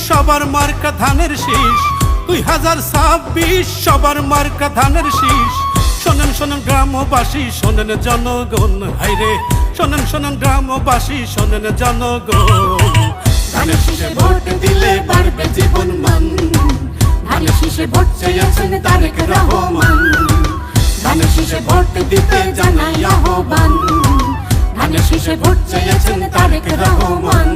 সবার মার্কা ধানের শীষ, 2026 সবার মার্কা ধানের শীষ। শোনেন শোনেন গ্রামবাসী, শোনেন জনগণ, হাইরে শোনেন শোনেন গ্রামবাসী, শোনেন জনগণ। ধানের শীষে ভোট দিলে বাড়বে জীবন মান, ধানের শীষে ভোট চেয়েছেন তারেক রহমান। ধানের শীষে ভোট দিতে জানাই আহ্বান, ধানের শীষে ভোট চেয়েছেন তারেক রহমান।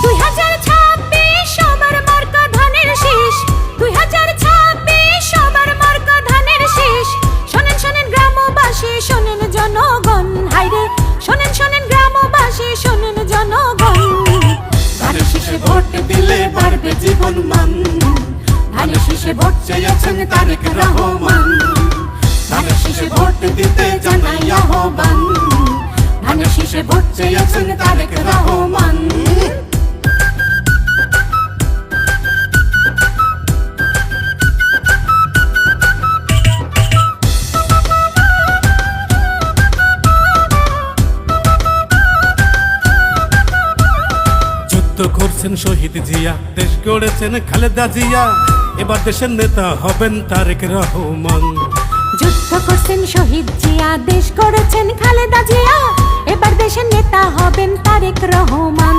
2026 সবার মার্কা ধানের শীষ, 2026 সবার মার্কা ধানের শীষ। শোনেন শোনেন গ্রামবাসী, শোনেন জনগণ, হাইরে শোনেন শোনেন গ্রামবাসী, শোনেন জনগণ। ধানের শীষে ভোট দিলে বাড়বে জীবন মান, ধানের শীষে ভোট চেয়েছেন তারেক রহমান। ধানের শীষে ভোট দিতে জানাই আহ্বান, ধানের শীষে ভোট চেয়েছেন তারেক রহমান। যুদ্ধ করছেন শহীদ জিয়া, দেশ গড়েছেন খালেদা জিয়া, এবার দেশের নেতা হবেন তারেক রহমান। যুদ্ধ করছেন শহীদ জিয়া, দেশ গড়েছেন খালেদা জিয়া, এবার দেশের নেতা হবেন তারেক রহমান।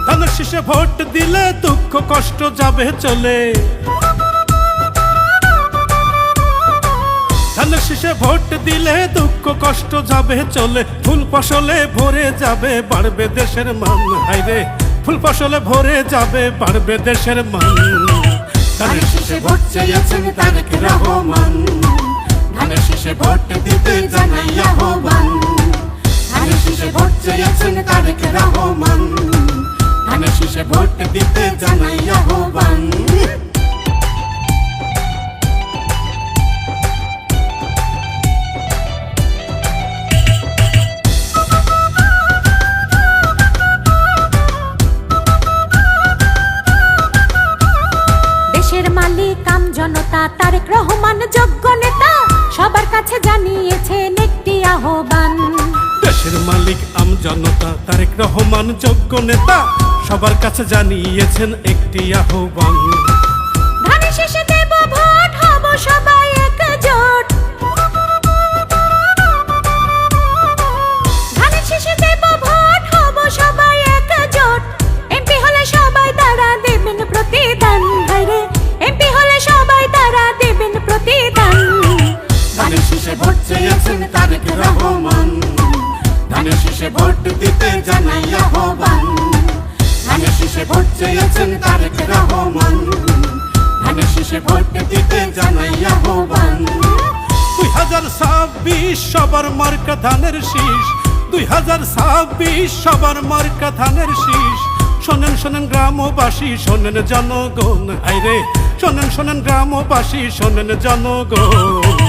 ধানের শীষে ভোট দিলে দুঃখ কষ্ট যাবে চলে, ধানের শীষে ভোট দিলে দুঃখ কষ্ট যাবে চলে। ফুল ফসলে ভরে যাবে, বাড়বে দেশের মান, হাইরে ফুল ফসলে ভরে যাবে, বাড়বে দেশের মান। ধানের শীষে ভোট চেয়েছেন তারেক রহমান, ধানের শীষে ভোট দিতে জানাই আহ্বান। ধানের শীষে ভোট চেয়েছেন তারেক রহমান, ধানের শীষে ভোট দিতে জানাই আহ্বান। দেশের মালিক আম জনতা, তারেক রহমান যোগ্য নেতা, সবার কাছে জানিয়েছেন একটি আহ্বান। দেশের মালিক আম জনতা, তারেক রহমান যোগ্য নেতা, সবার কাছে জানিয়েছেন একটি আহ্বান। ধানের শীষে দেব ভোট, হব সবাই একজোট। ধানের শীষে দেব ভোট, হব সবাই একজোট। এমপি হলে সবাই তারা দেবেন প্রতিদান, হায়রে এমপি হলে সবাই তারা দেবেন প্রতিদান। ধানের শীষে ভোট চেয়েছেন তারেক রহমান, ধানের শীষে ভোট দিতে জানাই আহ্বান। ধানের শীষে ভোট চেয়েছেন তারেক রহমান, ধানের শীষে ভোট দিতে জানাই আহ্বান। 2026 সবার মার্কা ধানের শীষ, 2026 সবার মার্কা ধানের শীষ। শোনেন শোনেন গ্রামবাসী, শোনেন জনগণ, হাইরে শোনেন শোনেন গ্রামবাসী, শোনেন জনগণ।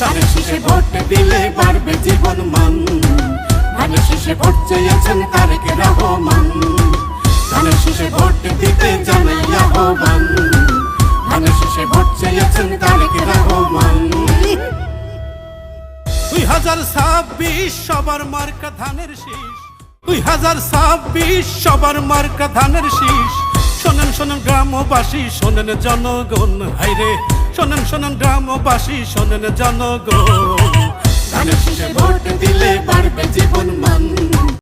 ধানের শীষে ভোট দিলে বাড়বে জীবন মান, ধানের শীষে ভোট চেয়েছেন তারেক রহমান। ধানের শীষে ভোট দিতে জানাই আহ্বান, ধানের শীষে ভোট চেয়েছেন তারেক রহমান। 2026 সবার মার্কা ধানের শীষ, 2026 সবার মার্কা ধানের শীষ। শোনেন শোনেন গ্রামবাসী, শোনেন জনগণ, হাইরে শোনেন শোনেন গ্রামবাসী, শোনেন জনগণ। ধানের শীষে